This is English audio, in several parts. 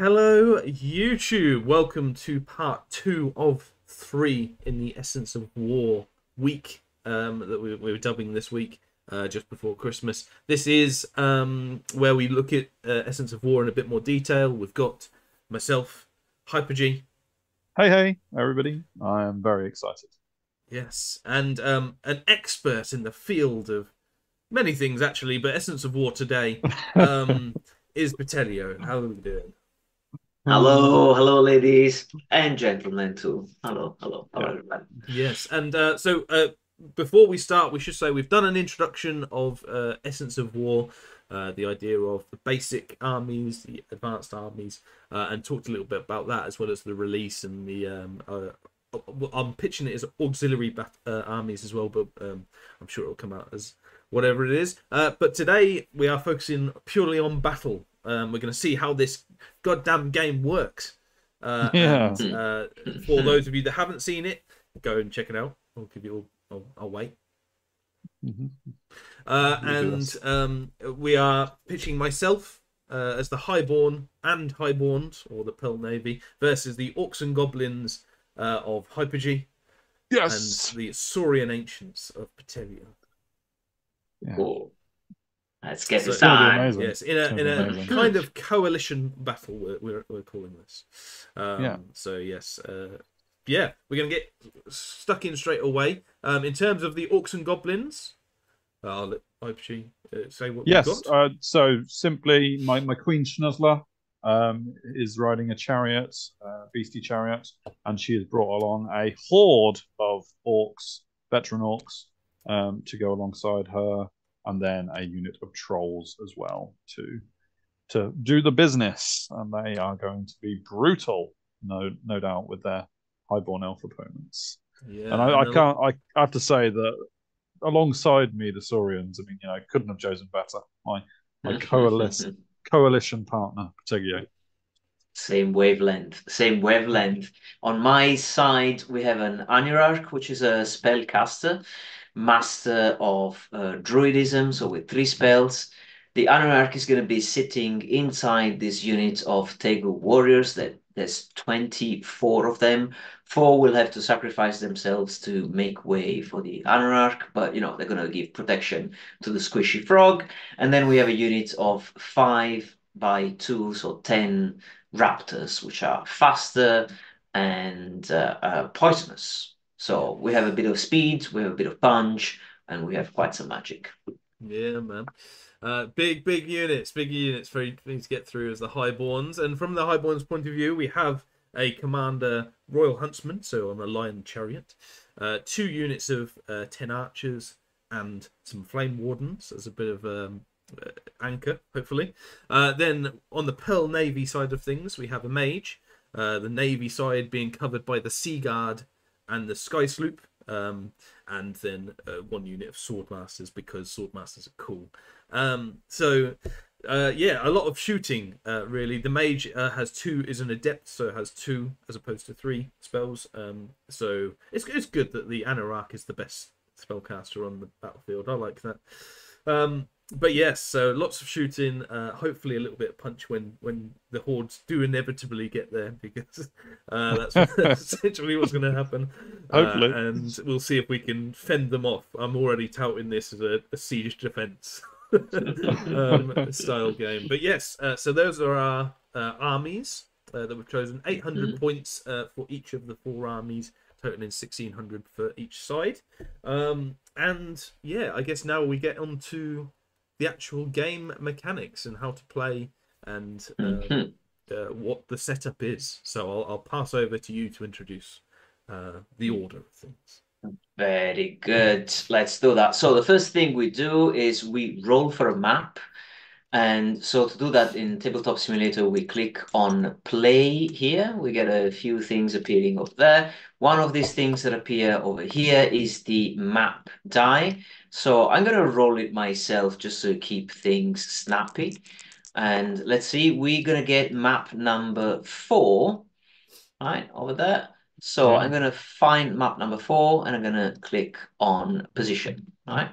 Hello, YouTube. Welcome to part 2 of 3 in the Essence of War week that we're dubbing this week just before Christmas. This is where we look at Essence of War in a bit more detail. We've got myself, HyperG. Hey, everybody. I am very excited. Yes, and an expert in the field of many things, actually, but Essence of War today is Piteglio. How are we doing? Hello, ladies and gentlemen too. Hello, Yeah. everybody. Yes, and before we start, we should say we've done an introduction of Essence of War, the idea of the basic armies, the advanced armies, and talked a little bit about that as well as the release and the. I'm pitching it as auxiliary armies as well, but I'm sure it'll come out as whatever it is. But today we are focusing purely on battle. We're going to see how this goddamn game works. Yeah. And for those of you that haven't seen it, go and check it out. I'll give you all. I'll wait. We are pitching myself as the Highborn and Highborns, or the Pearl Navy, versus the Orcs and Goblins of Hyperg, Yes. and the Saurian Ancients of Piteglio. Yeah. Cool. Let's get this It's gonna be on. amazing. Yes, in a amazing. kind of coalition battle, we're calling this. Yeah. So yes, yeah, we're gonna get stuck in straight away. In terms of the Orcs and Goblins, I'll let IPG say what we've Yes. got. So simply, my Queen Schnuzzler is riding a chariot, beastie chariot, and she has brought along a horde of orcs, veteran orcs, to go alongside her, and then a unit of trolls as well to do the business. And they are going to be brutal, no doubt, with their highborn elf opponents. Yeah, And I have to say that alongside me, the Saurians, I mean, couldn't have chosen better. My coalition partner, Piteglio. Same wavelength, same wavelength. On my side, we have an Anurarch, which is a spellcaster, master of druidism, so with 3 spells. The Anurarch is going to be sitting inside this unit of Tegu warriors. There's 24 of them. 4 will have to sacrifice themselves to make way for the Anurarch, but they're going to give protection to the squishy frog. And then we have a unit of 5 by 2, so 10 raptors, which are faster and poisonous. So we have a bit of speed, we have a bit of punch, and we have quite some magic. Yeah, man. Big units for me to get through as the Highborns. And from the Highborns' point of view, we have a commander, Royal Huntsman, so on a lion chariot, 2 units of 10 archers, and some flame wardens as a bit of anchor, hopefully. Then on the Pearl Navy side of things, we have a mage, the Navy side being covered by the Sea Guard and the Sky Sloop, and then 1 unit of Swordmasters, because Swordmasters are cool. Yeah, a lot of shooting, really. The mage is an adept, so it has 2 as opposed to 3 spells. So it's good that the Anurarch is the best spellcaster on the battlefield. I like that. But yes, so lots of shooting, hopefully a little bit of punch when the hordes do inevitably get there, because that's essentially what's going to happen. Hopefully. And we'll see if we can fend them off. I'm already touting this as a siege defense style game. But yes, so those are our armies that we've chosen. 800 points for each of the 4 armies, totaling 1600 for each side. And yeah, I guess now we get on to the actual game mechanics and how to play, and what the setup is. So I'll pass over to you to introduce the order of things. Very good. Let's do that. So the first thing we do is we roll for a map. And so to do that in Tabletop Simulator, we click on play here. We get a few things appearing up there. One of these things that appear over here is the map die. So I'm going to roll it myself just to keep things snappy. And let's see, we're going to get map number 4, right, over there. So I'm going to find map number 4 and I'm going to click on position. All right.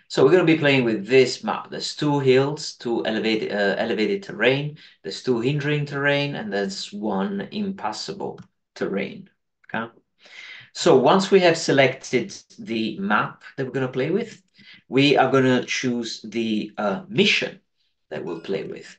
So we're going to be playing with this map. There's 2 hills, 2 elevated terrain, there's 2 hindering terrain, and there's 1 impassable terrain. Okay. So once we have selected the map that we're going to play with, we are going to choose the mission that we'll play with.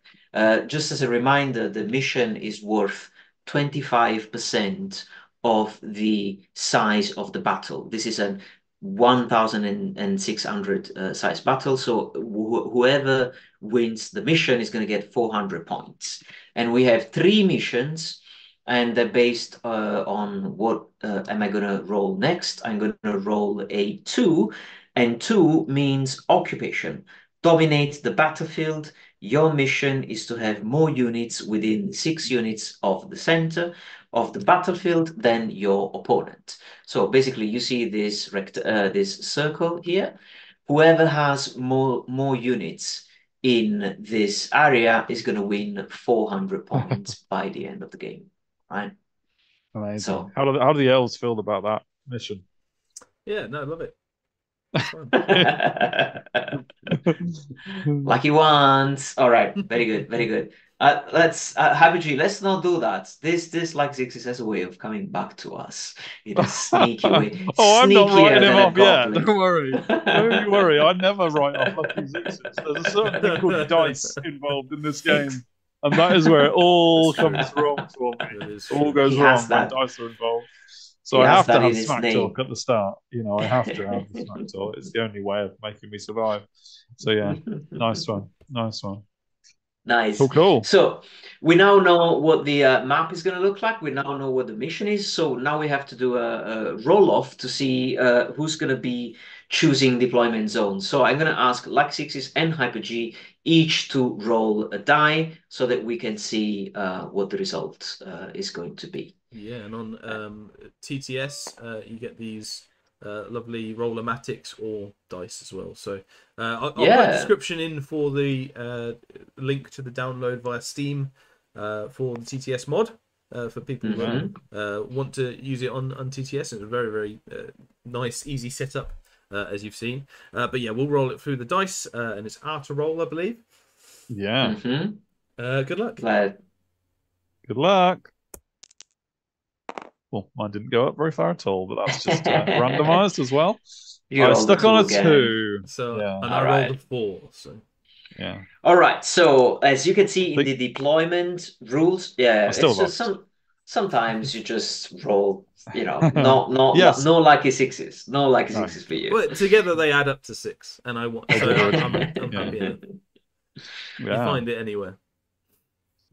Just as a reminder, the mission is worth 25% of the size of the battle. This is a 1,600 size battle, so whoever wins the mission is going to get 400 points. And we have 3 missions, and they're based on what am I going to roll next. I'm going to roll a 2, and 2 means occupation. Dominate the battlefield. Your mission is to have more units within 6 units of the center of the battlefield than your opponent. So basically, you see this this circle here. Whoever has more units in this area is going to win 400 points by the end of the game, right? Amazing. So, how do the elves feel about that mission? Yeah, no, I love it. lucky ones. All right, very good, very good. Let's Happy let's not do that. This like Zixis has a way of coming back to us in a sneaky way. Oh, I'm not Sneakier writing him than a off yet. goblin. Don't worry. Don't you worry. I never write off Lucky Zixes. There's a certain thing called dice involved in this game, and that is where it all comes wrong for me. It all goes wrong when dice are involved. So I have to have smack talk at the start. You know, I have to have the smack talk. It's the only way of making me survive. So yeah, nice one, nice one. Nice. Cool. So we now know what the map is going to look like. We now know what the mission is. So now we have to do a roll off to see who's going to be choosing deployment zone. So I'm going to ask Laxixis and Hyper-G each to roll a die so that we can see what the result is going to be. Yeah, and on TTS, you get these lovely roll-o-matics or dice as well. So I'll put a description in for the link to the download via Steam for the TTS mod for people who want to use it on TTS. It's a very, very nice, easy setup, as you've seen. But yeah, we'll roll it through the dice, and it's R to roll, I believe. Yeah. Good luck. Good luck. Well, mine didn't go up very far at all, but that's just randomized as well. I stuck on a 2. So, yeah. And I rolled a 4. So, yeah. All right. So, as you can see in the deployment rules, it's just sometimes you just roll. You know, no lucky 6s, no lucky 6s for you. But together they add up to 6, and I want. So I'm happy. You find it anywhere.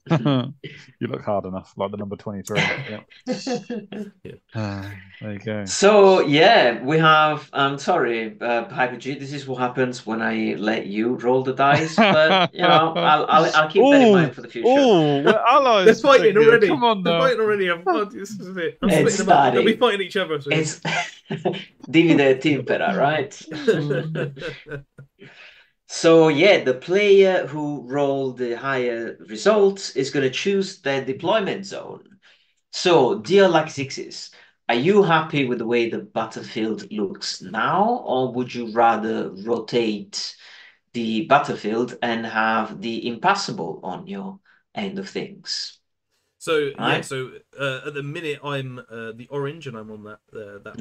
You look hard enough, like the number 23. Yeah. There you go. So yeah, we have. I'm sorry, Hyper-G. This is what happens when I let you roll the dice. But you know, I'll keep that in mind for the future. Oh, we're allies. They're fighting already. Come on, they're fighting already. This is it. I'm it's splitting them up. They'll be fighting each other. So. It's divide impera, right? So yeah, the player who rolled the higher results is going to choose their deployment zone. So, dear Laxixis, are you happy with the way the battlefield looks now, or would you rather rotate the battlefield and have the impassable on your end of things? So yeah, so at the minute I'm the orange, and I'm on that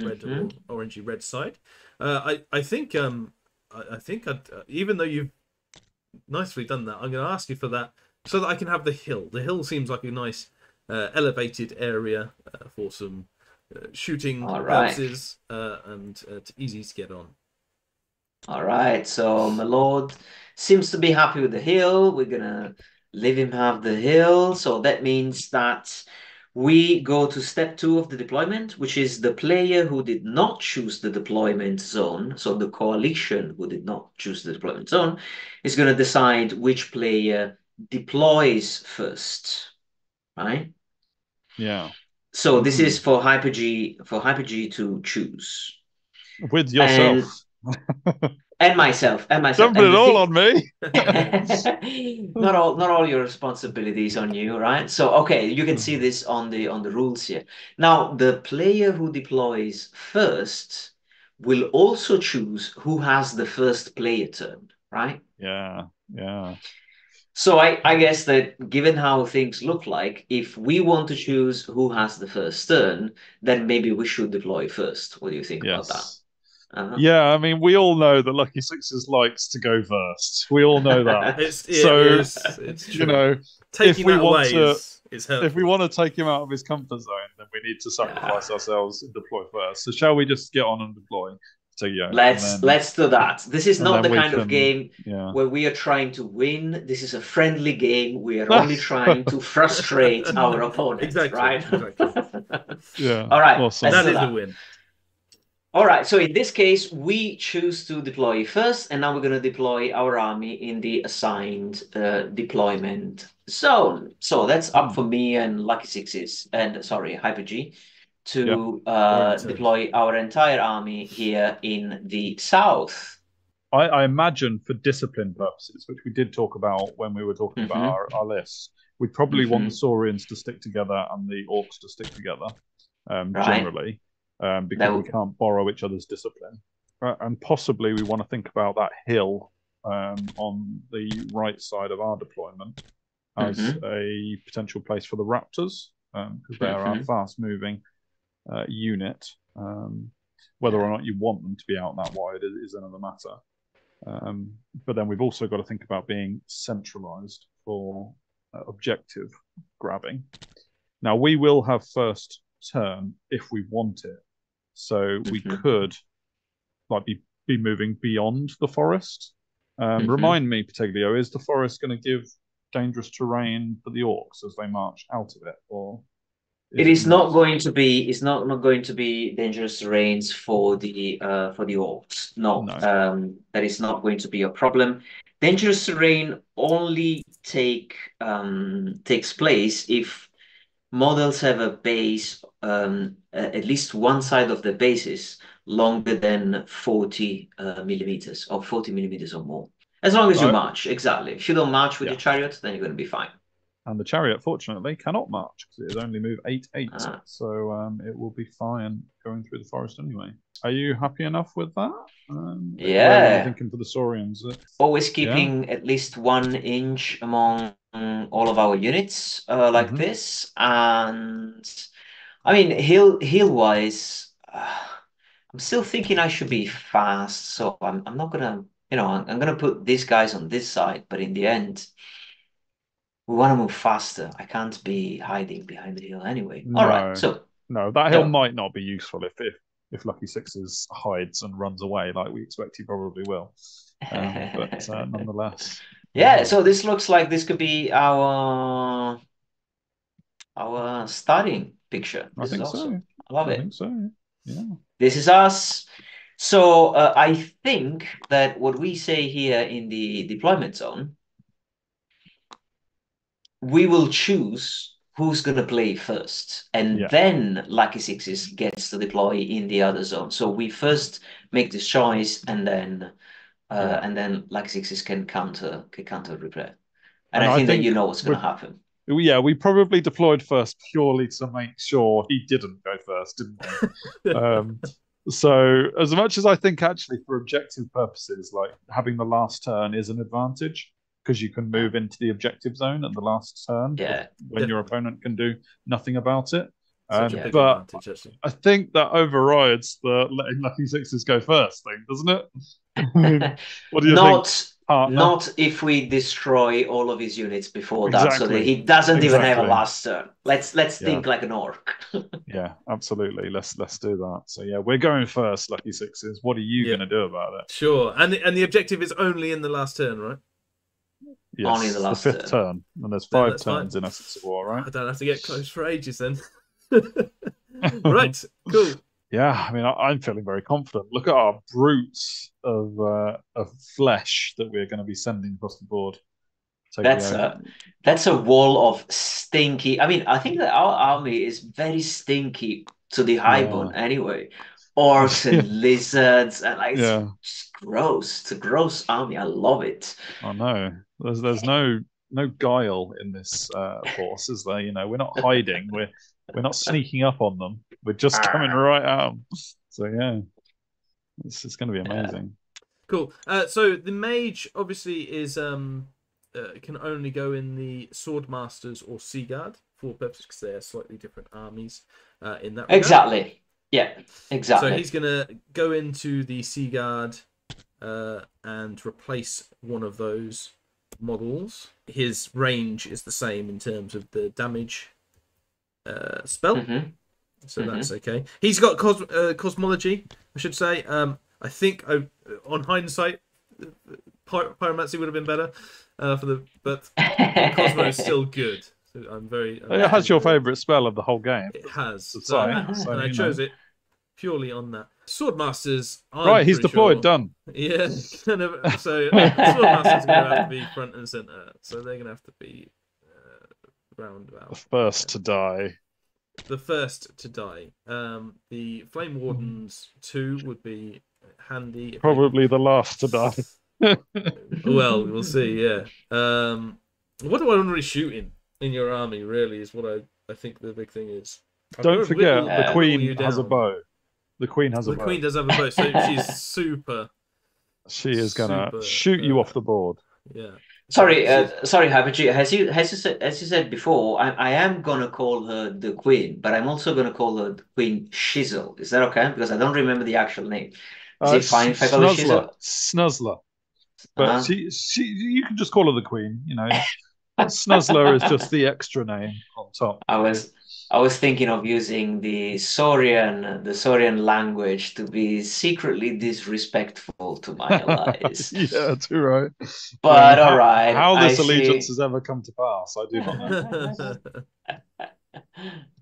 red or orangey red side. I think I'd, even though you've nicely done that, I'm going to ask you for that so that I can have the hill. The hill seems like a nice elevated area for some shooting purposes and easy to get on. All right, so my lord seems to be happy with the hill. We're going to leave him have the hill. So that means that we go to step 2 of the deployment, which is the player who did not choose the deployment zone. So the coalition who did not choose the deployment zone is going to decide which player deploys first, right? Yeah. So this is for Hyper-G to choose. With yourself. And myself. Don't put And it the all thing, on me. not all your responsibilities on you, right? So okay, you can see this on the rules here. Now, the player who deploys first will also choose who has the first player turn, right? Yeah, yeah. So I guess that given how things look like, if we want to choose who has the first turn, then maybe we should deploy first. What do you think about that? Yes. Yeah, I mean, we all know that Lucky Sixes likes to go first. We all know that. So, It's you true. know, if Taking we that want away to is if we hurtful. want to take him out of his comfort zone, then we need to sacrifice ourselves and deploy first. So shall we just get on and deploy Piteglio, Let's do that. This is and not then the we kind of can, game yeah. where we are trying to win. This is a friendly game. We are only trying to frustrate our opponent, Exactly, right? exactly. Yeah, All right, awesome. let's That do is a that. win. All right, so in this case, we choose to deploy first, and now we're going to deploy our army in the assigned deployment zone. So that's up for me and Lucky Sixes, and sorry, Hyper G, Yeah, to Your turn. deploy our entire army here in the south. I imagine for discipline purposes, which we did talk about when we were talking about our lists, we'd probably want the Saurians to stick together and the Orcs to stick together, Right. generally, because we can't borrow each other's discipline. And possibly we want to think about that hill on the right side of our deployment as a potential place for the Raptors, because they are a fast-moving unit. Whether or not you want them to be out that wide is another matter. But then we've also got to think about being centralized for objective grabbing. Now, we will have first turn if we want it. So we could like be moving beyond the forest. Remind me, Piteglio, is the forest going to give dangerous terrain for the orcs as they march out of it, or it is not going to be. It's not going to be dangerous terrains for the orcs. No, that is not going to be a problem. Dangerous terrain only takes place if models have a base, at least one side of the base is longer than 40 millimeters or 40 millimeters or more. As long as you march, exactly. If you don't march with your chariot, then you're going to be fine. And the chariot, fortunately, cannot march because it has only moved 8-8. So it will be fine going through the forest anyway. Are you happy enough with that? Yeah. Where were you thinking for the Saurians? Always keeping at least 1 inch among all of our units like this. And I mean, hill wise, I'm still thinking I should be fast. So I'm not gonna, I'm gonna put these guys on this side. But in the end, we want to move faster. I can't be hiding behind the hill anyway. All right, so that hill might not be useful if Lucky Sixes hides and runs away like we expect he probably will. But nonetheless, yeah. So this looks like this could be our starting picture. This is awesome. I love it. I think so. Yeah. This is us. So I think that what we say here in the deployment zone, we will choose who's going to play first. And then Lucky Sixes gets to deploy in the other zone. So we first make this choice and then Lucky Sixes can counter replay. And I think that you know what's going to happen. Yeah, we probably deployed first purely to make sure he didn't go first, didn't we? So as much as I think actually for objective purposes, like having the last turn is an advantage because you can move into the objective zone at the last turn when your opponent can do nothing about it. Such a big but advantage, actually. I think that overrides the letting Lucky Sixes go first thing, doesn't it? I mean, what do you think? Not if we destroy all of his units before that, so that he doesn't even have a last turn. Let's think like an orc. Yeah, absolutely. Let's do that. So yeah, we're going first, Lucky Sixes. What are you going to do about it? Sure, and the objective is only in the last turn, right? Yes, only the fifth turn, and there's 5 turns in Essence of War, right? I don't have to get close for ages then. Right, cool. Yeah, I mean, I'm feeling very confident. Look at our brutes of flesh that we're going to be sending across the board. That's a wall of stinky. I mean, I think that our army is very stinky to the highborn anyway. orcs and lizards, and like it's Yeah. just gross. It's a gross army. I love it. I know. There's no guile in this force, is there? You know, we're not hiding. We're not sneaking up on them. We're just coming Arr. right at them. So yeah, it's going to be Yeah. amazing. Cool. So the mage obviously is can only go in the Swordmasters or Sea Guard for purposes because they are slightly different armies in that regard. Exactly. Yeah, exactly. So he's gonna go into the Sea Guard and replace one of those models. His range is the same in terms of the damage spell, so that's okay. He's got cosmology, I should say. I think on hindsight, pyromancy would have been better but Cosmo is still good. So It has your favourite spell of the whole game. It has. So, and I chose it purely on that. Swordmasters. Right, he's deployed. Sure, done. Yeah. So Swordmasters are going to have to be front and centre. So they're going to have to be roundabout. The first to die. The first to die. The Flame Wardens 2 would be handy. Probably the last to die. Well, we'll see. Yeah. What do I want to be shooting in your army? Really, is what I think the big thing is. Don't forget, the Queen has a bow. The Queen has a bow. The Queen does have a bow, so she's super. She is gonna shoot you off the board. Yeah. Sorry, HBE. As you said before, I am gonna call her the Queen, but I'm also gonna call her the Queen Shizzle. Is that okay? Because I don't remember the actual name. Is it fine if I call her Shizzle? Snuzzler. But she, you can just call her the Queen. You know, Snuzzler is just the extra name on top. I was thinking of using the Saurian language to be secretly disrespectful to my allies. Yeah, too right. But all right. How this allegiance has ever come to pass, I do not know.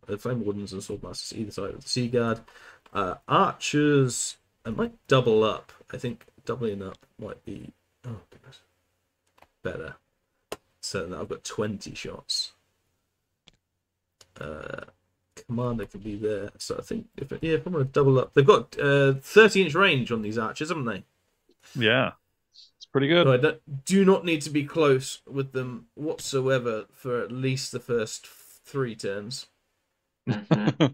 The Flame Wardens and Swordmasters either side of the Sea Guard. Archers, I might double up. I think doubling up might be better. So that I've got 20 shots. Commander could be there. So I think if I'm going to double up, they've got 30-inch range on these archers, haven't they? Yeah, it's pretty good. So I do not need to be close with them whatsoever for at least the first 3 turns. I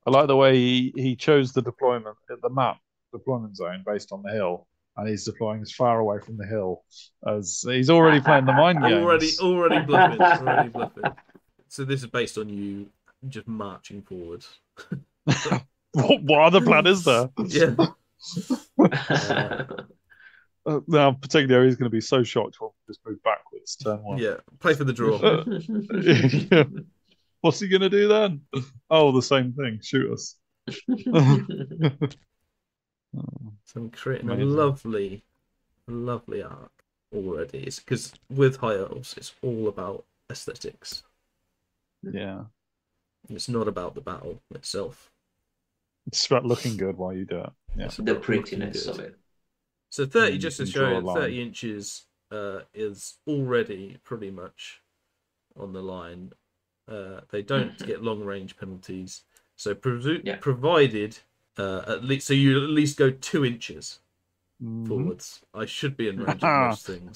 like the way he chose the deployment at the map deployment zone based on the hill, and he's deploying as far away from the hill as he's already playing the mind games. Already bluffing. So this is based on you just marching forward. What other plan is there? Yeah. Now, Piteglio is going to be so shocked when we just move backwards. Turn 1. Yeah, play for the draw. Yeah. What's he going to do then? Oh, the same thing. Shoot us. So I'm creating a lovely arc already. It's because with High Elves, it's all about aesthetics. Yeah. It's not about the battle itself. It's about looking good while you do it. Yeah. The prettiness of it. So 30, just to show you, 30 inches is already pretty much on the line. They don't get long range penalties. So provided at least, so you at least go 2 inches forwards. I should be in range of most things.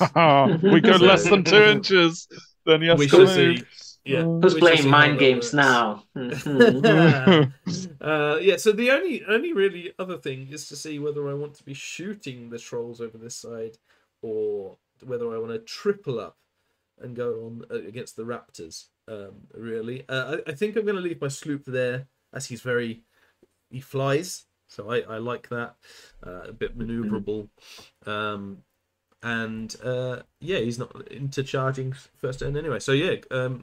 We go less than 2 inches, then yes, we should see. Yeah, who's playing mind games now? Yeah. So the only really other thing is to see whether I want to be shooting the trolls over this side, or whether I want to triple up and go on against the raptors. Really, I think I'm going to leave my sloop there, as he flies, so I like that. A bit maneuverable. He's not into charging first turn anyway. So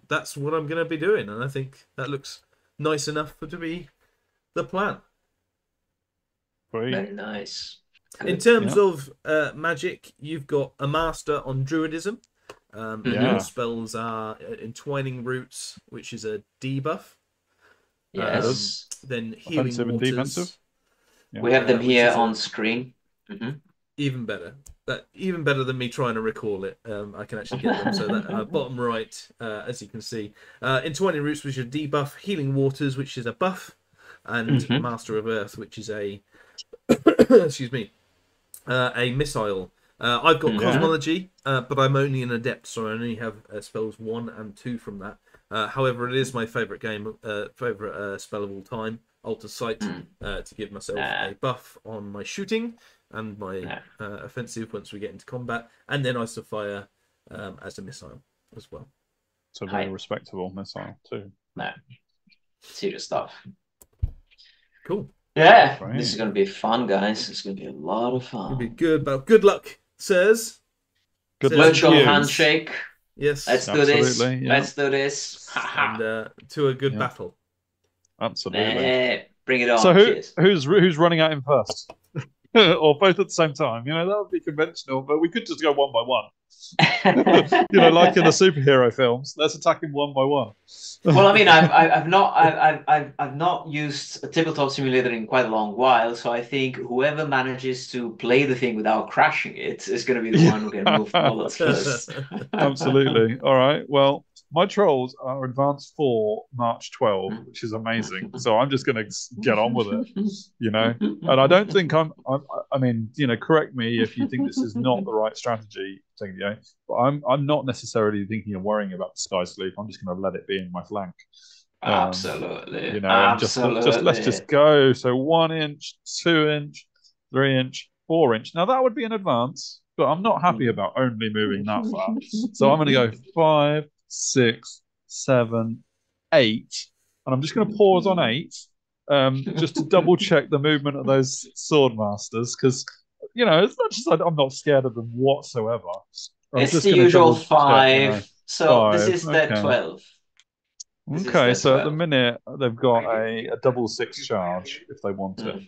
that's what I'm going to be doing, and I think that looks nice enough to be the plan. Very nice. In terms of magic, you've got a master on druidism. Your spells are entwining roots, which is a debuff. Yes. Then healing offensive waters. And defensive. Yeah. We have them here on screen. Even better. Even better than me trying to recall it. I can actually get them. So that bottom right, as you can see, entwining roots, which is a debuff. Healing waters, which is a buff. and Master of Earth, which is a excuse me, a missile. I've got cosmology, but I'm only an adept, so I only have spells 1 and 2 from that. However, it is my favorite spell of all time, Alter Sight, to give myself a buff on my shooting and my offensive once we get into combat, and then I still fire as a missile as well. So very respectable missile too. No, serious stuff. Cool. Yeah, this is going to be fun, guys. It's going to be a lot of fun. It'll be good, but good luck, sirs. Good virtual handshake. Yes, let's do this. Yeah. Let's do this. And to a good battle. Absolutely. Bring it on. So who's running out in first? Or both at the same time? You know, that would be conventional, but we could just go one by one. You know, like in the superhero films, let's attack him one by one. Well, I mean, I've not used a tabletop simulator in quite a long while, so I think whoever manages to play the thing without crashing it is going to be the one who can move forward first. Absolutely. All right. Well, my trolls are advanced 4, March 12, which is amazing. So I'm just going to get on with it, you know. And I don't think I mean, you know, correct me if you think this is not the right strategy, but I'm not necessarily thinking of worrying about the sky sleep. I'm just going to let it be in my flank. Absolutely. You know, absolutely. let's just go. So 1 inch, 2 inch, 3 inch, 4 inch. Now that would be an advance, but I'm not happy about only moving that far. So I'm going to go 5, 6, 7, 8, and I'm just going to pause on 8, just to double check the movement of those sword masters, because you know, as much as I'm not scared of them whatsoever, it's the usual 5. You know, so 5. This is the 12. Okay, so at the minute they've got a double 6 charge if they want it.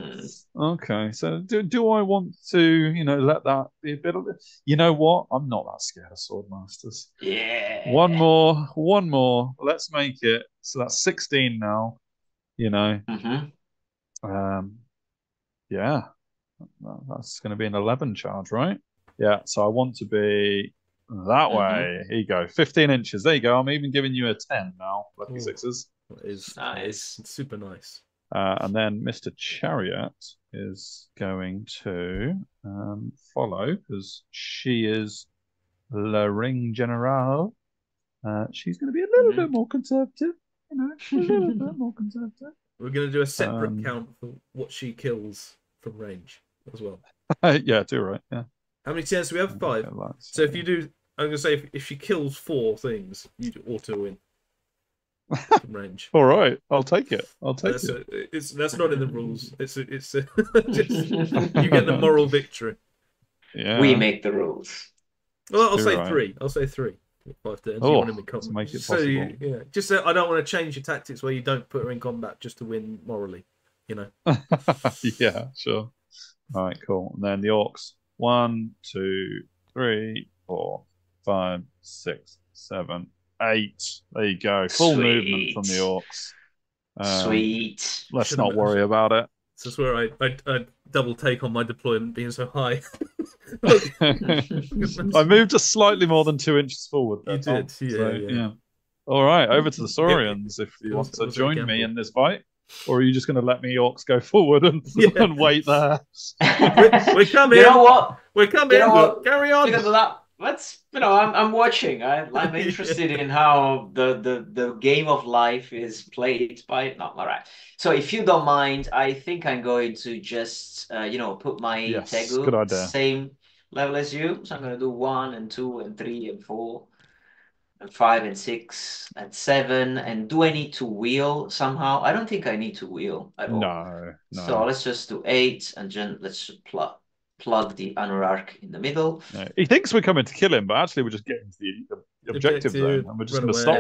Okay, so do I want to, you know, let that be a bit of it? You know what? I'm not that scared of sword masters. Yeah. One more. Let's make it. So that's 16 now. You know. Yeah, that's going to be an 11 charge, right? Yeah. So I want to be that way. Here you go. 15 inches. There you go. I'm even giving you a 10 now. Lucky sixes. That is nice. It's super nice. And then Mr. Chariot is going to follow because she is Le Ring General. She's going to be a little bit more conservative. You know, a little bit more conservative. We're going to do a separate count for what she kills from range as well. Yeah, do right. Yeah. How many turns do we have? 5. So if you do, I'm going to say if she kills 4 things, you auto win from range. All right, I'll take it. That's not in the rules. It's just, you get the moral victory. Yeah. We make the rules. Well, I'll say 3. I'll say 3. 5 turns. Oh, you want him in combat. to make it possible. Yeah, just so I don't want to change your tactics where you don't put her in combat just to win morally. You know. Yeah, sure. All right, cool. And then the orcs. 1, 2, 3, 4, 5, 6, 7, 8. There you go. Full movement from the orcs. Sweet. Let's not worry about it. This is where I double take on my deployment being so high. I moved just slightly more than 2 inches forward. You did, yeah. All right, over to the Saurians if you want to join me in this fight. Or are you just going to let me orcs go forward and wait there? We're coming. You know what? We're coming. You know what? Carry on. Because of that, I'm watching. I'm interested in how the game of life is played by. No, all right. So if you don't mind, I think I'm going to just put my Tegu same level as you. So I'm going to do 1 and 2 and 3 and 4. And 5 and 6 and 7. And do I need to wheel somehow? I don't think I need to wheel at all. No. So let's just do 8 and then let's plug the Anurarch in the middle. No. He thinks we're coming to kill him, but actually we're just getting to the objective zone and we're just going to stop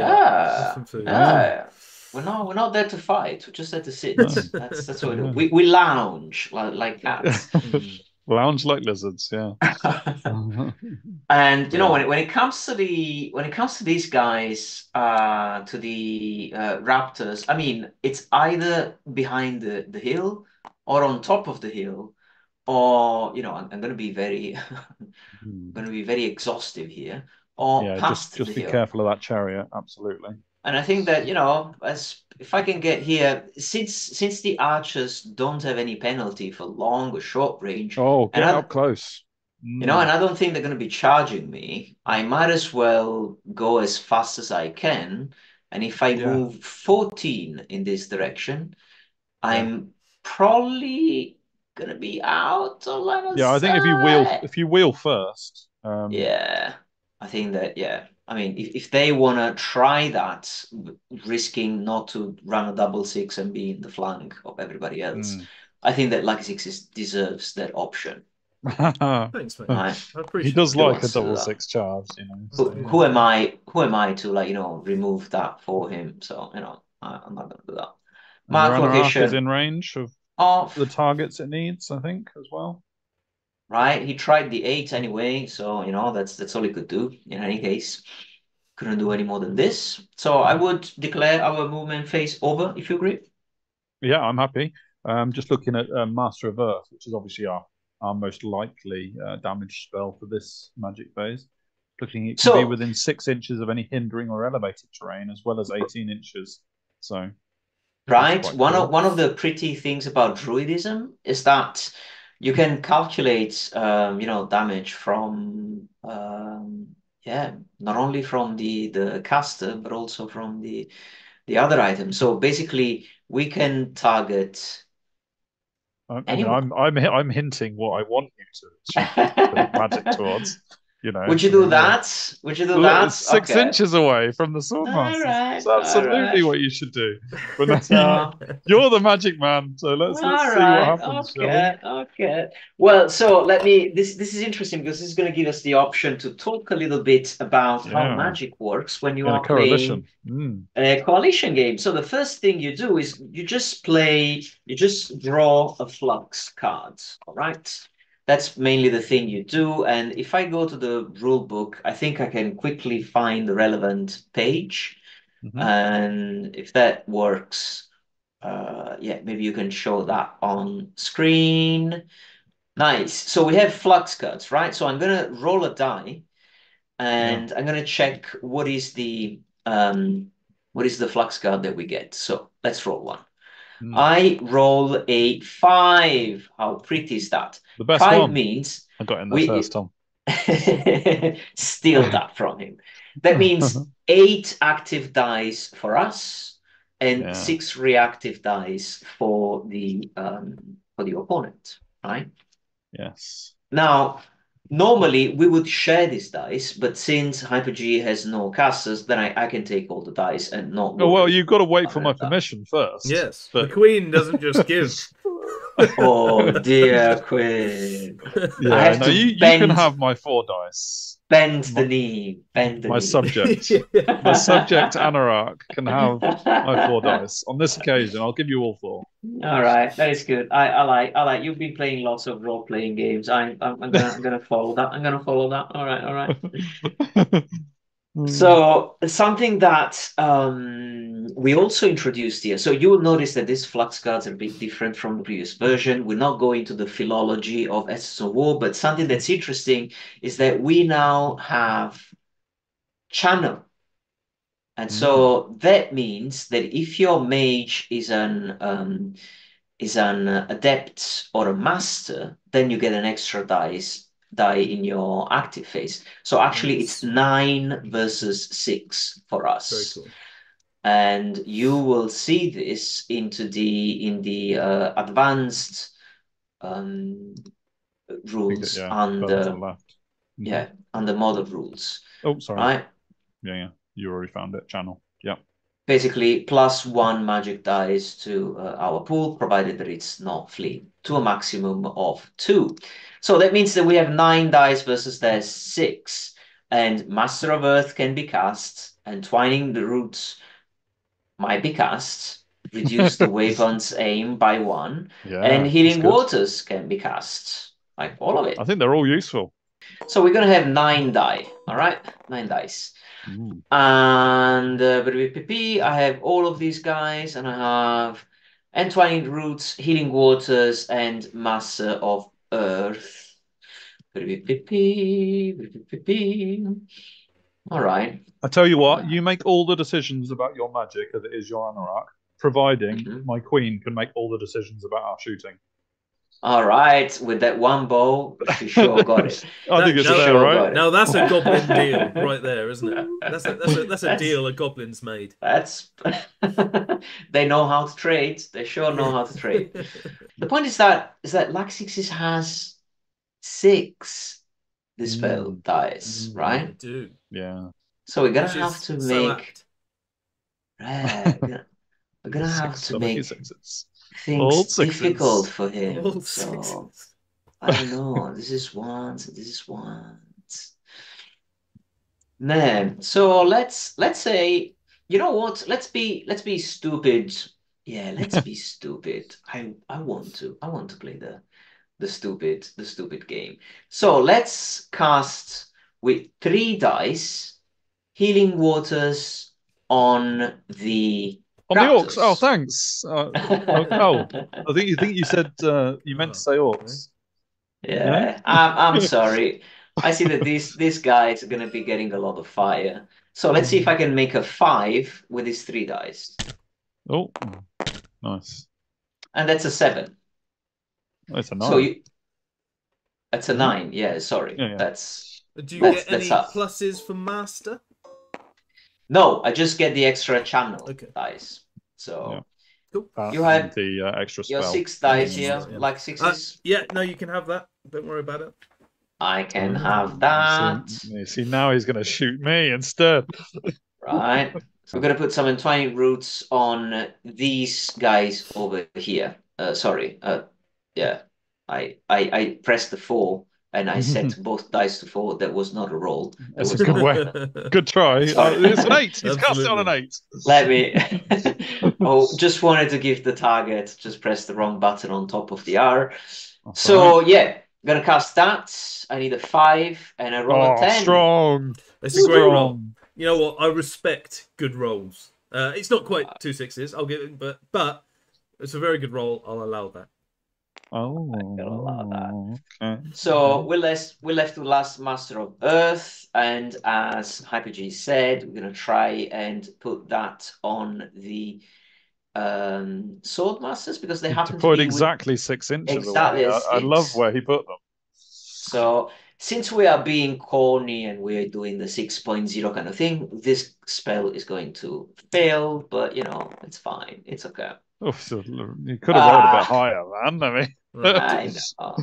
that. We're not there to fight. We're just there to sit. That's what we do. We lounge like cats. Lounge like lizards, yeah. And you know, when it comes to these guys, to the raptors, I mean, it's either behind the hill or on top of the hill, or I'm going to be very, exhaustive here. Or past just the be hill. careful of that chariot. Absolutely. And I think that, as if I can get here, since the archers don't have any penalty for long or short range, Oh, and get up close. and I don't think they're going to be charging me, I might as well go as fast as I can. And if I Yeah, move 14 in this direction, yeah, I'm probably gonna be out of line of yeah. I think sight. if you wheel first, Yeah, I think that, yeah. I mean, if they want to try that, risking not to run a double six and be in the flank of everybody else, mm. I think that Lucky Six deserves that option, Thanks, mate. right? I He appreciate does that. Who like a wants to do double that? six charge, you know. Who, So Yeah. who am I? Who am I to, like, remove that for him? So, I'm not gonna do that. and your Mark Anarch is location in range of the off. targets it needs, I think, as well. Right? He tried the eight anyway, so that's all he could do in any case. Couldn't do any more than this. So I would declare our movement phase over, if you agree. Yeah, I'm happy. Just looking at Master of Earth, which is obviously our most likely damage spell for this magic phase. Looking, it can be So, within 6 inches of any hindering or elevated terrain, as well as 18 inches. So that's right, quite one of cool. one of the pretty things about druidism is that you can calculate damage from yeah, not only from the caster, but also from the other item. So basically we can target I mean, anyone. I'm hinting what I want you to put magic towards. You know, Would you I do mean, that? Would you do look, that? it's six Okay. inches away from the All swordmasters. It's right. All absolutely right. what you should do. But now So, you're the magic man, so let's all see what right. happens, shall we? Okay. Okay. Well, so let me. This is interesting because this is going to give us the option to talk a little bit about how Yeah, magic works when you in a are playing coalition. Mm. a coalition game. So the first thing you do is you just draw a flux card. All right. That's mainly the thing you do. And if I go to the rule book, I think I can quickly find the relevant page. Hmm. And if that works, yeah, maybe you can show that on screen. Nice. So we have flux cards, right? So I'm gonna roll a die Yeah. and I'm gonna check what is the flux card that we get. So let's roll one. Mm. I roll a five. How pretty is that? The best Five one. means I got in there first, we Tom. steal that from him. That means eight active dice for us and Yeah. six reactive dice for the opponent, right? Yes. Now, normally we would share these dice, but since Hyper G has no casters, then I can take all the dice and not Oh well, worry you've got to wait for my about that. permission first. Yes, the But Queen doesn't just give. Oh dear Queen. I yeah, have no, to you can have my 4 dice. bend My, the knee, bend the my knee. subject, my subject Anurag can have my 4 dice. On this occasion, I'll give you all four. All right, that is good. I like. You've been playing lots of role playing games. I'm gonna follow that. I'm gonna follow that. All right, all right. Mm. So something that we also introduced here. So you will notice that these flux cards are a bit different from the previous version. We're not going to the philology of Essence of War, but something that's interesting is that we now have channel. And Mm. so that means that if your mage is an adept or a master, then you get an extra die in your active phase. So actually, it's Nice. 9 versus 6 for Very us, cool. and you will see this in the advanced um, rules Yeah, further to the under left. Hmm. yeah under model rules, Oh, sorry. right? Yeah, you already found it. Channel. Yeah. Basically, +1 magic dice to our pool, provided that it's not fleeing, to a maximum of 2. So that means that we have 9 dice versus their 6. And Master of Earth can be cast, and Twining the Roots might be cast, reduce the weapon's aim by 1, and Yeah, that's Healing good. Waters can be cast, like all of I it. think they're all useful. So we're going to have 9 die, all right? 9 dice. Mm. And I have all of these guys, and I have Entwining Roots, Healing Waters, and Master of Earth. All right. I tell you what, you make all the decisions about your magic as it is your Anorak, providing my queen can make all the decisions about our shooting. All right. With that one bow, she sure got it. I think it's no, fair, sure right? got it. Now that's a goblin deal right there, isn't it? That's a deal a goblin's made. That's they know how to trade. They sure know how to trade. The point is that Laxixis has 6 dispel dice, I right? do. Yeah. So we're gonna Which have is to so make apt. we're gonna have to make All things sixes. difficult for him. All So sixes. I don't know. This is ones, this is ones. Man, so let's say, you know what? Let's be stupid. Yeah, let's be stupid. I want to play the stupid game. So let's cast with 3 dice healing waters on the On the orcs. Oh, raptors. thanks. I think you said you meant to say orcs. Yeah, I'm sorry. I see that these guys are gonna be getting a lot of fire. So let's see if I can make a 5 with these 3 dice. Oh, nice. And that's a 7. That's a 9. So that's a 9. Yeah, sorry. Yeah. That's Do you that's get any up. pluses for master? No, I just get the extra channel dice. So cool. You have the extra spell. Your 6 dice here, like 6s. Yeah, no, you can have that. Don't worry about it. I can have that. See, now he's going to shoot me instead. Right. So we're going to put some entwining roots on these guys over here. Sorry. Yeah. I pressed the 4 and I set both dice to 4. That was not a roll. That's a good way. Good try. It's an 8. He's cast it on an 8. Let me. Just wanted to give the target. Just press the wrong button on top of the R. That's so right. yeah, gonna cast that. I need a 5 and I roll a 10. Strong. It's a great roll. You know what? I respect good rolls. It's not quite 2 6s. I'll give it, but it's a very good roll. I'll allow that. Oh, I'm gonna allow that. Okay. So we're left with last Master of Earth, and as HyperG said, we're gonna try and put that on the Sword Masters because they happen to be exactly 6 inches exactly away. I love where he put them. So since we are being corny and we're doing the 6.0 kind of thing, this spell is going to fail, but you know, it's fine. It's okay. Oh, so you could have rolled a bit higher, man. I mean, I know.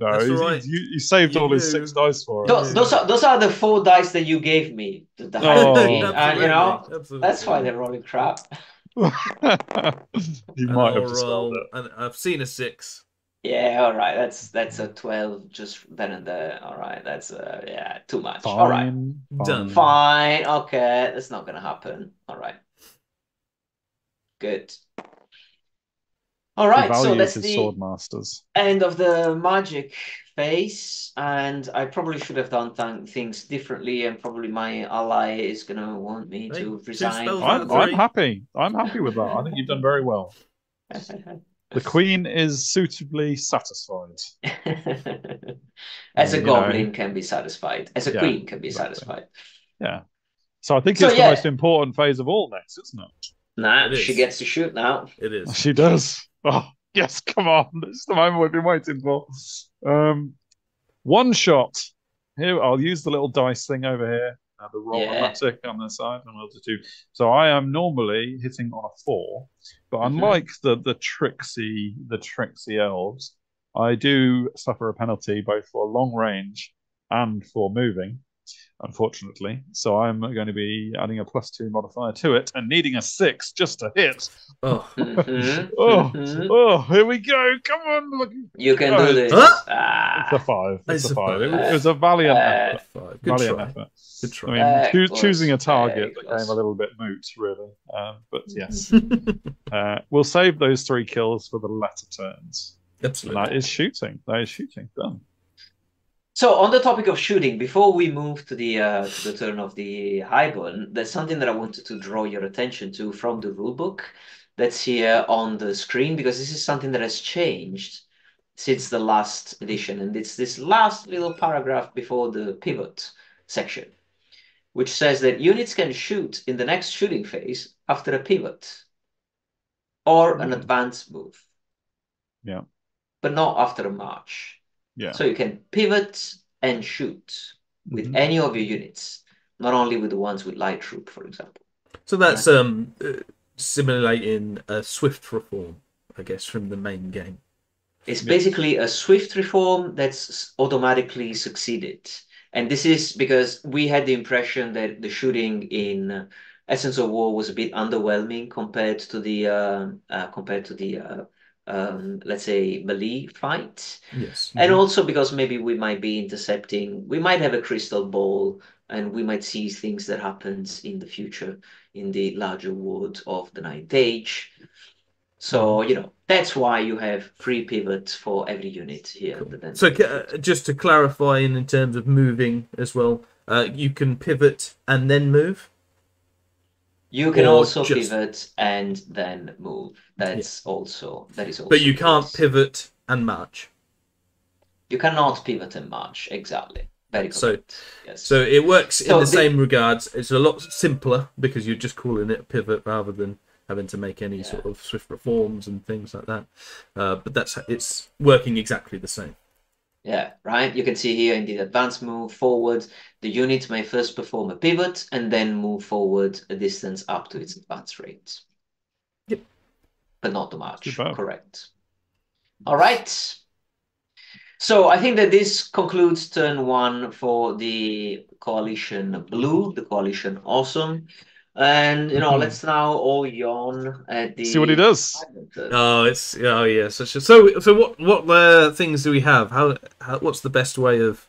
No, right. you saved all his 6 dice for us. Those are the 4 dice that you gave me, the and you know, that's why they're rolling crap. You might have dispelled it. And I've seen a 6. Yeah, all right. That's a 12 just then and there. All right, that's yeah, too much. Fine, all right, done. Fine. Okay, that's not gonna happen. All right, good. All right, so that's the Sword Masters. end of the magic phase, and I probably should have done things differently, and probably my ally is gonna want me to resign. I'm happy. I'm happy with that. I think you've done very well. The queen is suitably satisfied. As a goblin can be satisfied. As a queen can be satisfied. Yeah. So I think it's the most important phase of all next, isn't it? Nah, she gets to shoot now. It is. She does. Oh, yes, come on. This is the moment we've been waiting for. One shot. Here, I'll use the little dice thing over here. The roll-o-matic on the side, and we'll do. So I am normally hitting on a 4, but unlike the tricksy elves, I do suffer a penalty both for long range and for moving, unfortunately. So I'm going to be adding a +2 modifier to it and needing a 6 just to hit. Oh, here we go! Come on, look. You can do this. It's a 5. It's a 5. It was a valiant effort. Good try. Good try. I mean, choosing a target became a little bit moot, really. But yes, we'll save those 3 kills for the latter turns. Absolutely. And that is shooting. Done. So on the topic of shooting, before we move to the turn of the Highborn, there's something that I wanted to draw your attention to from the rulebook that's here on the screen, because this is something that has changed since the last edition, and it's this last little paragraph before the pivot section. which says that units can shoot in the next shooting phase after a pivot or an advance move. Yeah. But not after a march. Yeah. So you can pivot and shoot with any of your units, not only with the ones with light troop, for example. So that's simulating a swift reform, I guess, from the main game. It's basically a swift reform that's automatically succeeded. And this is because we had the impression that the shooting in Essence of War was a bit underwhelming compared to the let's say melee fight. Yes. And also because maybe we might be intercepting, we might have a crystal ball and we might see things that happens in the future in the larger world of the Ninth Age. So, you know, that's why you have 3 pivots for every unit here. Cool. So just to clarify, in terms of moving as well, you can pivot and then move? You can also pivot and then move. That is also. But you can't pivot and march. You cannot pivot and march, exactly. Very correct. So it works in the same regards. It's a lot simpler because you're just calling it a pivot rather than having to make any sort of swift reforms and things like that. But it's working exactly the same. Yeah, right. You can see here in the advance move forward, the unit may first perform a pivot and then move forward a distance up to its advance rate. Yep. But not too much. Correct. All right. So I think that this concludes turn 1 for the Coalition Blue, the Coalition Awesome. And, you know, let's now all yawn at the... See what he does. Yeah. So what things do we have? How what's the best way of...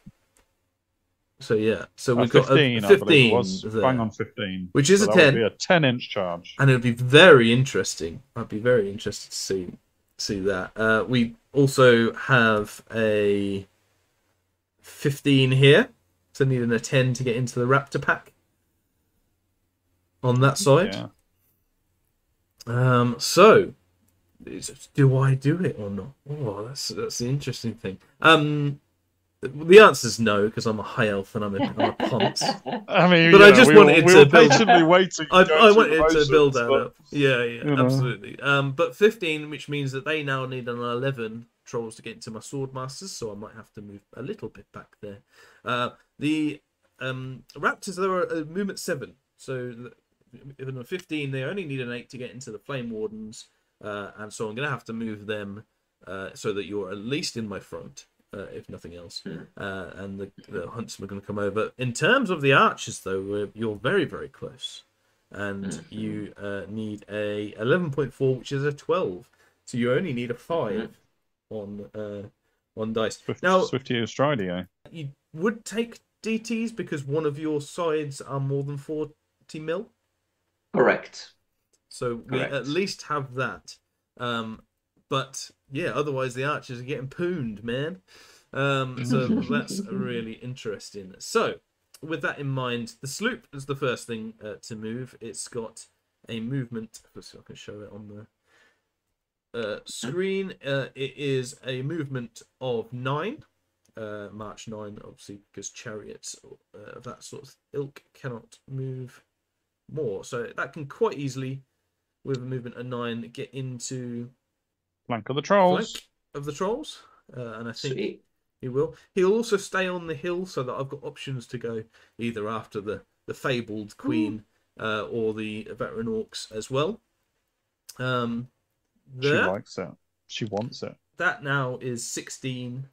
So we've got a 15 there, bang on 15, which is so a 10. Would be a 10-inch charge, and it would be very interesting. I'd be very interested to see that. We also have a 15 here, so needing a 10 to get into the Raptor pack on that side. Yeah. So do I do it or not? Oh, that's the interesting thing. The answer is no, because I'm a high elf and I'm a ponce. I mean, but I just wanted to build. Patiently waiting. I wanted to build that up. Yeah, you know. Absolutely. But 15, which means that they now need an 11 trolls to get into my swordmasters, so I might have to move a little bit back there. The raptors, they were a movement 7, so even a 15, they only need an 8 to get into the flame wardens, and so I'm going to have to move them so that you're at least in my front. If nothing else, and the huntsmen are going to come over. In terms of the archers, though, you're very, very close, and you need a 11.4, which is a 12. So you only need a 5 on dice. Now, Swifty Australia. You would take DTs because one of your sides are more than 40 mil. Correct. So we at least have that. But yeah, otherwise the archers are getting pooned, man. So that's really interesting. So with that in mind, the sloop is the first thing to move. It's got a movement. So I can show it on the screen. It is a movement of 9. March 9, obviously, because chariots of that sort of ilk cannot move more. So that can quite easily, with a movement of 9, get into flank of the trolls. And I think he will. He'll also stay on the hill so that I've got options to go either after the fabled queen or the veteran orcs as well. She likes it. She wants it. That now is 16,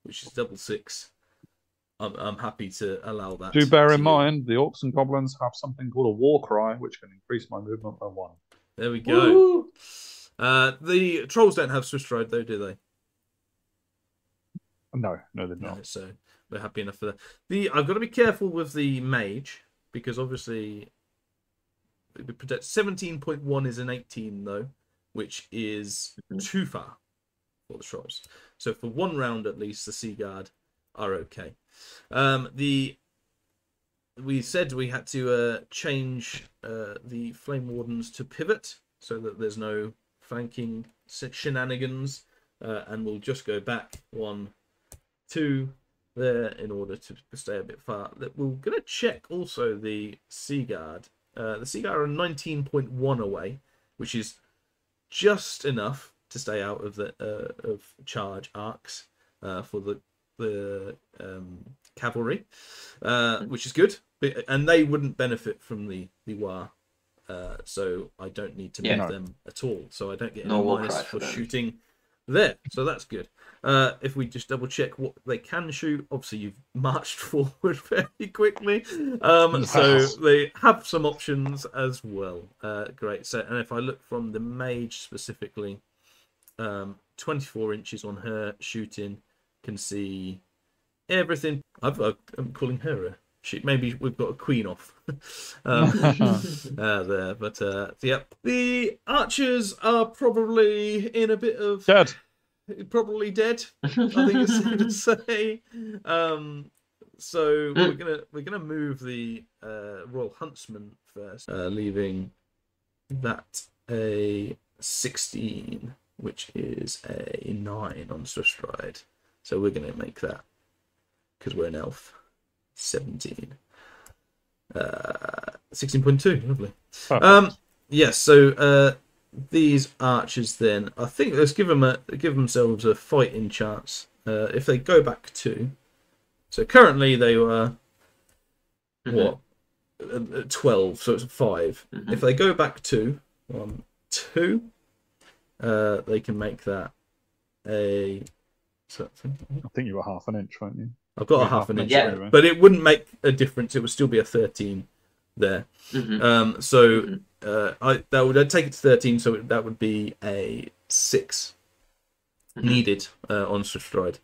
which is double 6. I'm happy to allow that. Do bear in mind, the orcs and goblins have something called a war cry, which can increase my movement by 1. There we go. Woo! The trolls don't have Swiss Stride, though, do they? No, they're not. No, so we're happy enough for that. I've got to be careful with the mage, because obviously 17.1 is an 18, though, which is too far for the trolls. So for 1 round at least, the Sea Guard are okay. We said we had to change the Flame Wardens to pivot so that there's no flanking shenanigans, and we'll just go back 1, 2, there in order to stay a bit far. We're going to check also the Seaguard. The Seaguard are 19.1 away, which is just enough to stay out of the of charge arcs for the cavalry, which is good. And they wouldn't benefit from the war, so I don't need to move them at all. So I don't get any minus for shooting there. So that's good. If we just double check what they can shoot, obviously you've marched forward very quickly. So they have some options as well. Great. So, and if I look from the mage specifically, 24 inches on her shooting, can see everything. I'm calling her a shoot. Maybe we've got a queen off there, but yeah, the archers are probably in a bit of dead. Probably dead, I think it's safe to say. So we're gonna move the Royal Huntsman first, leaving that a 16, which is a 9 on Swift Stride. So we're gonna make that, because we're an elf, 17. 16.2, lovely. Yes, so these archers then, I think let's give themselves a fighting chance. If they go back 2, so currently they were what 12, so it's a 5. If they go back 2, 1, 2, they can make that a. So, I think you were half an inch, weren't you? I've got a half an inch, but it wouldn't make a difference. It would still be a 13 there. So I'd take it to 13, so that would be a 6 needed on Swift Stride.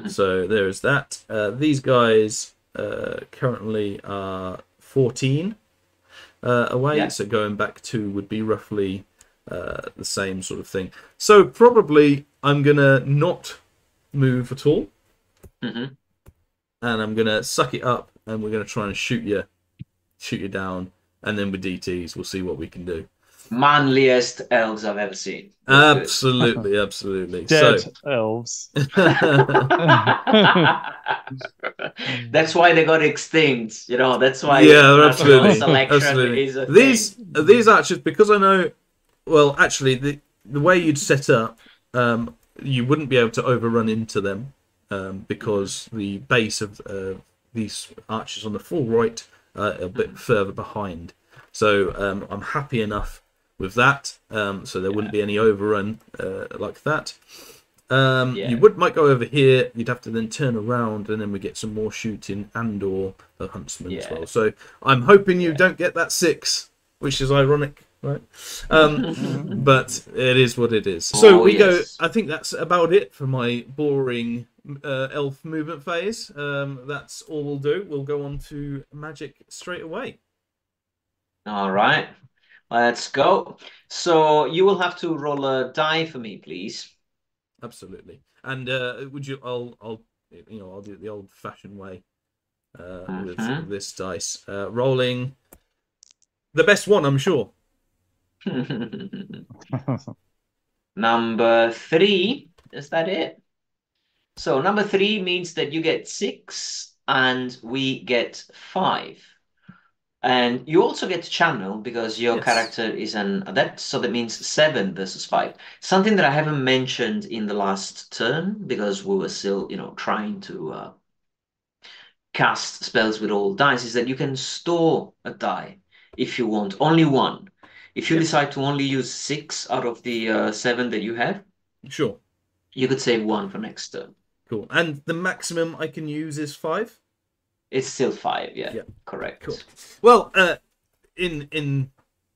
So there is that. These guys currently are 14 away, so going back 2 would be roughly the same sort of thing. So probably I'm gonna not move at all, and I'm gonna suck it up, and we're gonna try and shoot you down, and then with DTs we'll see what we can do. Manliest elves I've ever seen. Absolutely, absolutely. Dead elves. That's why they got extinct. You know, that's why. Yeah, absolutely. Is a these archers, because I know. Well, actually, the way you'd set up, you wouldn't be able to overrun into them, because the base of these archers on the full right are a bit further behind. So I'm happy enough with that. So there wouldn't be any overrun like that. You might go over here. You'd have to then turn around, and then we get some more shooting and/or the huntsman as well. So I'm hoping you don't get that 6, which is ironic. Right, but it is what it is. So go. I think that's about it for my boring elf movement phase. That's all we'll do. We'll go on to magic straight away. All right, let's go. So you will have to roll a die for me, please. Absolutely. And would you? I'll do it the old-fashioned way with this dice. Rolling the best one, I'm sure. Number 3, is that it? So number 3 means that you get 6 and we get 5, and you also get channel because your character is an adept, so that means 7 versus 5. Something that I haven't mentioned in the last turn because we were still trying to cast spells with all dice, is that you can store a die if you want, only one. If you decide to only use 6 out of the 7 that you have, sure, you could save 1 for next turn. Cool. And the maximum I can use is 5? It's still 5, yeah. Correct. Cool. Well, in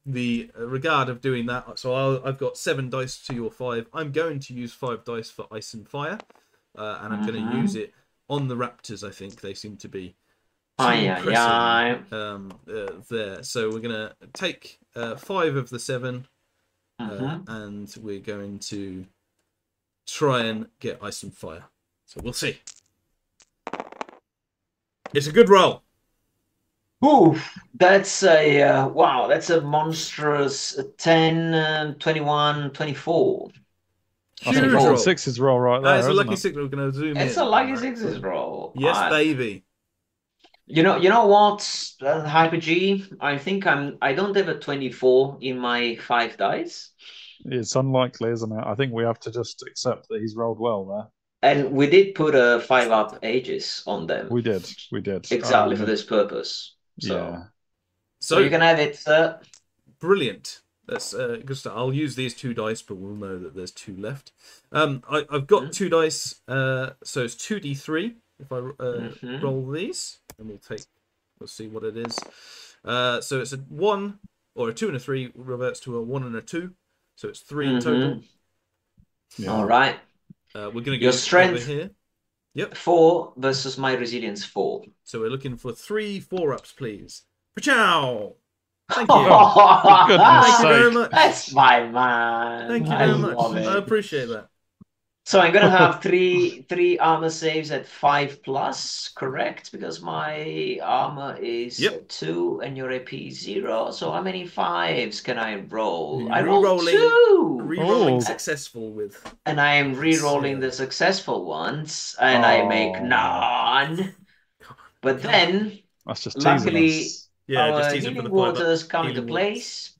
the regard of doing that, so I've got 7 dice to your 5. I'm going to use 5 dice for Ice and Fire, and I'm going to use it on the Raptors. I think they seem to be there. So we're going to take 5 of the 7, and we're going to try and get Ice and Fire. So we'll see. It's a good roll. Oof, that's a wow, that's a monstrous 10, 21, 24. That's a Huge triple roll. sixes roll right there, That is a isn't lucky it? six. We're going to zoom in. It's a lucky sixes roll. Yes, baby. You know what, Hyper G? I think I don't have a 24 in my 5 dice. It's unlikely, isn't it? I think we have to just accept that he's rolled well there. And we did put a 5-up ages on them. We did. Exactly for this purpose. So, yeah. So you can have it, sir. Brilliant. That's good stuff. I'll use these 2 dice, but we'll know that there's 2 left. I've got 2 dice, so it's 2d3 if I roll these, and we'll see what it is. So it's a 1 or a 2 and a 3 reverts to a 1 and a 2, so it's 3 in total. Yeah. All right. We're going to go Your strength over here. Yep. 4 versus my resilience 4. So we're looking for 3 4-ups, please. Pachow! Thank you. For goodness Thank you very sake. much. That's my man. Thank you I very much. love it. I appreciate that. So I'm gonna have three armor saves at 5+, correct? Because my armor is 2 and your AP is 0. So how many 5s can I roll? I roll 2. Rerolling successful with. And I am re-rolling the successful ones, and I make none. But then, that's just luckily, our just healing waters come into place.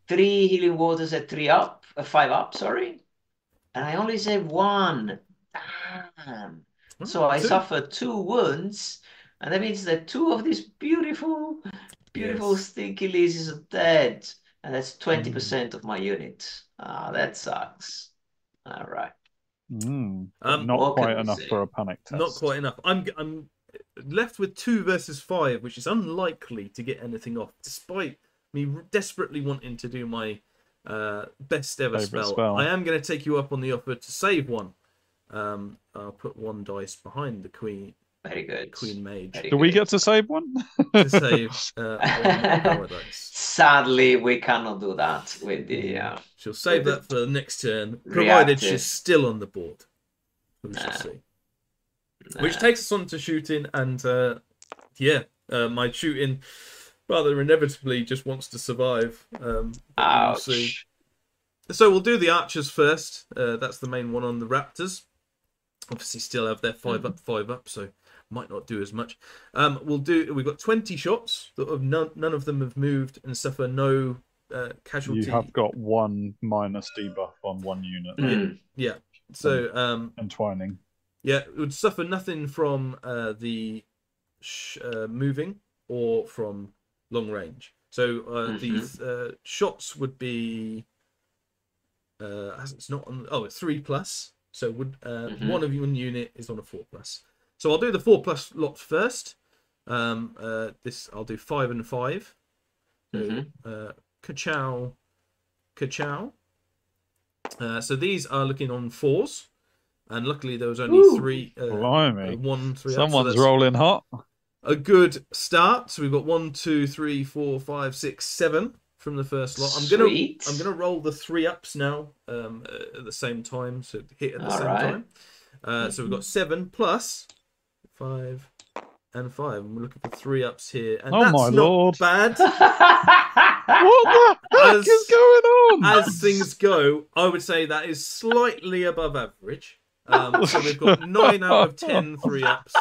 3 healing waters at 5 up, sorry. And I only save 1. Damn. So I suffer 2 wounds, and that means that 2 of these beautiful stinky lizards are dead. And that's 20% of my unit. That sucks. All right. Not quite enough for a panic test. Not quite enough. I'm left with 2 versus 5, which is unlikely to get anything off, despite me desperately wanting to do my best ever spell. I am going to take you up on the offer to save 1. I'll put 1 dice behind the queen. Very good. Queen mage. Do we get to save 1? To save 1 power dice. Sadly, we cannot do that with the. She'll save that for the next turn, provided she's still on the board. We shall see. Which takes us on to shooting, and my shooting rather inevitably just wants to survive. We'll see. So we'll do the archers first. That's the main one on the raptors. Obviously, still have their 5 up, so might not do as much. We've got 20 shots. None of them have moved and suffer no casualty. You have got 1 minus debuff on 1 unit. Yeah. So entwining. Yeah, it would suffer nothing from the moving or from long range. So the shots would be it's not on. Oh, it's 3+. So would one of your unit is on a 4+. So I'll do the 4+ lot first. I'll do 5 and 5. Ka-chow. So these are looking on 4s, and luckily there was only 3. Blimey. 1 3. Someone's rolling hot. A good start. So we've got 1 2 3 4 5 6 7 from the first lot. I'm gonna roll the 3 ups now at the same time, so hit at the same time. So we've got 7 plus 5 and 5, and we're looking for 3 ups here, and that's my not lord. bad. What the heck is going on? As things go, I would say that is slightly above average. So we've got 9 out of 10 3 ups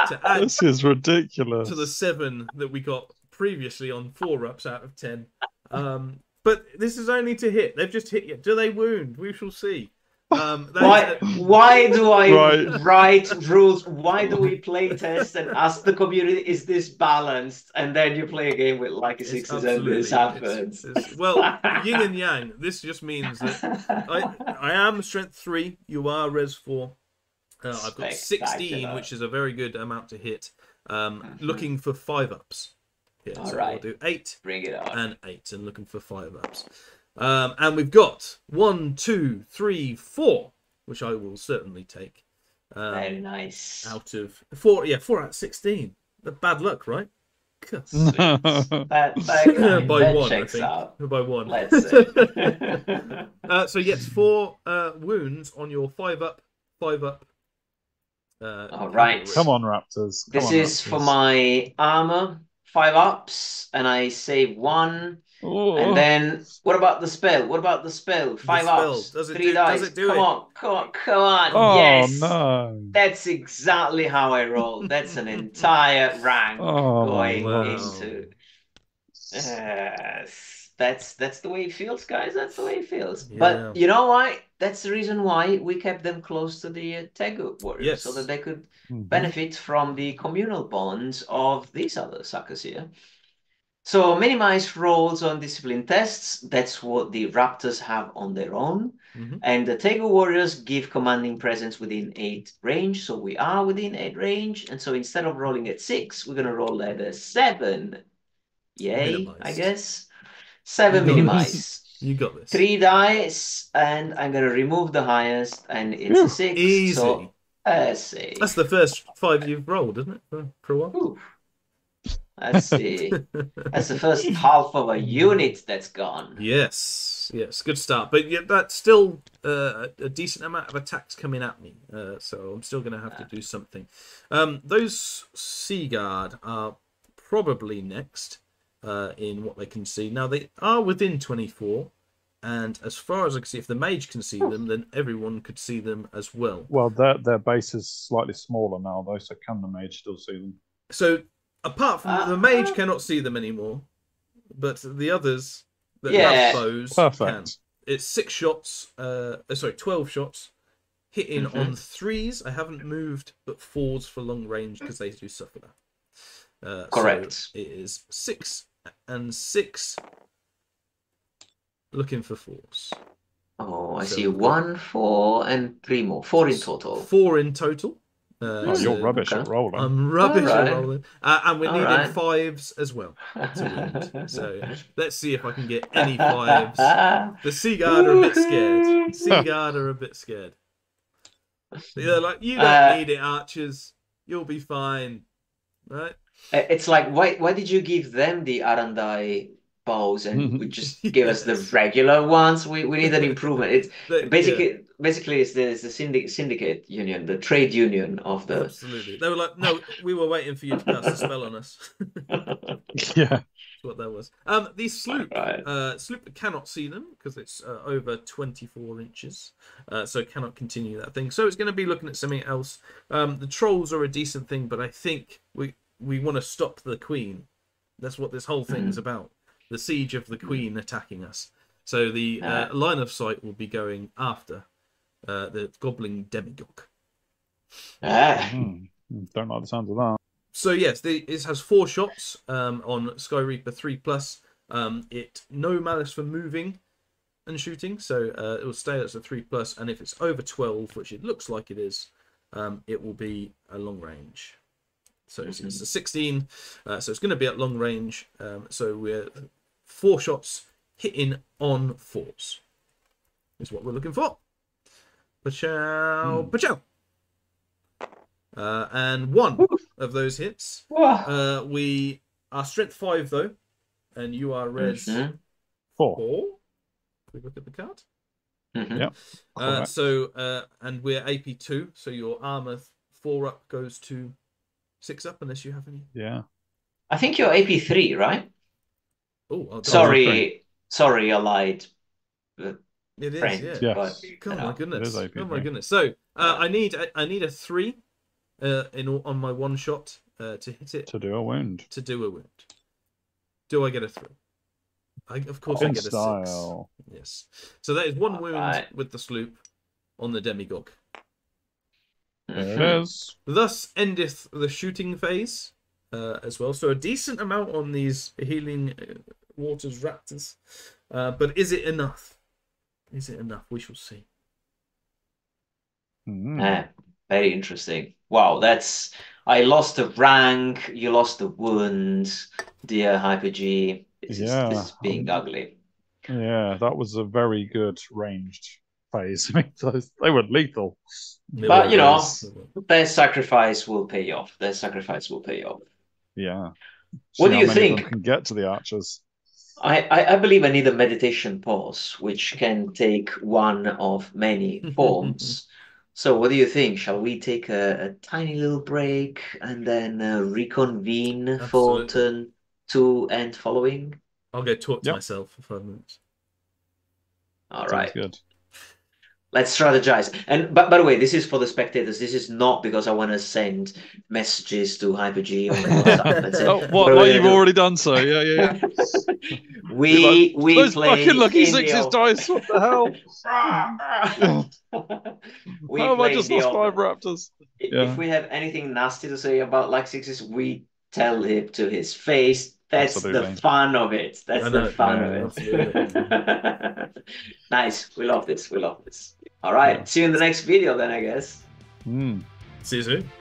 to add. This is ridiculous. To the 7 that we got previously on 4 ups out of 10. But this is only to hit. They've just hit you. Do they wound? We shall see. Why do I write rules? Why do we play test and ask the community, is this balanced? And then you play a game with like a 6 and this happens. Well, yin and yang. This just means that I am strength 3. You are res 4. I've got 16, which is a very good amount to hit. Looking for 5 ups. Yeah, so right. I'll do 8. Bring it on. And 8, and looking for 5 ups. And we've got 1, 2, 3, 4, which I will certainly take. Very nice. Out of 4, 4 out of 16. Bad luck, right? By one, I think. Out. By 1. Let's see. So yes, 4 wounds on your 5 up. All right. Come on, Raptors. This is for my armor. 5 ups, and I save 1. And then what about the spell? What about the spell? The 5 spell. ups, Does it 3 do? Does dice. it do Come it? on, come on, come on. Oh Yes. no! That's exactly how I roll. That's an entire rank Oh my going lord! into. That's the way it feels, guys. That's the way it feels. Yeah. But you know why? That's the reason why we kept them close to the Tegu warriors, so that Yes. they could Mhm. benefit from the communal bonds of these other suckers here. So minimize rolls on discipline tests. That's what the Raptors have on their own. Mhm. And the Tegu Warriors give commanding presence within 8 range. So we are within 8 range. And so instead of rolling at 6, we're going to roll at a 7. Yay, Minimized. I guess. 7 You got minimize. You got this. 3 dice, and I'm going to remove the highest, and it's a 6. Easy. So a save. That's the first 5 you've rolled, isn't it? For a while. Ooh. That's the first half of a unit that's gone. Yes, good start. But yeah, that's still a decent amount of attacks coming at me. So I'm still going to have to do something. Those Sea Guard are probably next in what they can see. Now they are within 24, and as far as I can see, if the mage can see them, then everyone could see them as well. Well, their base is slightly smaller now, though, so can the mage still see them? So apart from the mage cannot see them anymore, but the others that have bows can. It's 6 shots. 12 shots hitting on 3s. I haven't moved, but 4s for long range because they do suffer that. Correct. So it is 6 and 6. Looking for 4s. Oh, I see 1, 4, and 3 more. 4 in total. 4 in total. You're rubbish at rolling. I'm rubbish at rolling. And we're needing 5s as well to wound. So let's see if I can get any 5s. The Sea Guard are a bit scared. Sea Guard are a bit scared. They're like, you don't need it, archers. You'll be fine. Right? It's like, why did you give them the Arandai bows and we just give us the regular ones? We need an improvement. It's basically it's the syndicate union, the trade union of the. Absolutely. They were like, no, we were waiting for you to cast a spell on us. Yeah. That's what that was. The sloop. Sloop cannot see them because it's over 24 inches. So cannot continue that thing. So it's going to be looking at something else. The trolls are a decent thing, but I think we want to stop the queen. That's what this whole thing is about. The siege of the queen attacking us. So the line of sight will be going after the goblin demigod. Don't like the sound of that. So yes, it has 4 shots on Sky Reaper 3+. It no malice for moving and shooting, so it will stay as a 3+. And if it's over 12, which it looks like it is, it will be a long range. So it's a 16, so it's going to be at long range. So we're 4 shots hitting on 4s is what we're looking for. Pachow, pachow. And 1 of those hits. We are strength 5 though, and you are res 4. We look at the card. Yep. And we're AP 2, so your armor 4 up goes to 6 up unless you have any. Yeah. I think you're AP 3, right? Oh, sorry, I lied. It is, friend, yeah. But, oh my goodness! AP3. Oh my goodness! So I need a 3 on my 1 shot to hit it to do a wound. Do I get a 3? Of course I get a 6. Yes. So that is 1 wound with the sloop on the demigod. There it is. Thus endeth the shooting phase as well. So a decent amount on these healing waters raptors. But is it enough? Is it enough? We shall see. Very interesting. Wow, I lost a rank, you lost a wound, dear Hyper G. This is being ugly. Yeah, that was a very good ranged phase. I mean, they were lethal. But, their sacrifice will pay off. Yeah. What do you think? Of them can get to the archers. I believe I need a meditation pause, which can take one of many forms. So what do you think? Shall we take a tiny little break and then reconvene for turn 2 and following? I'll go talk to Yep. myself for 5 minutes. All Sounds right. good. Let's strategize. And by the way, this is for the spectators. This is not because I want to send messages to HyperG on WhatsApp. That's it. Oh, What what? are we Like gonna you've do? already done so? Yeah, yeah, yeah. we Those play fucking lucky in the sixes open. dice. What the hell? We How have I play just in the lost 5 open. raptors? If Yeah, we have anything nasty to say about lucky sixes, we tell it to his face. That's the absolutely. fun of it. That's I the know, fun yeah, of it. absolutely. Nice. We love this. We love this. All right. Yeah. See you in the next video then, I guess. Mm. See you soon.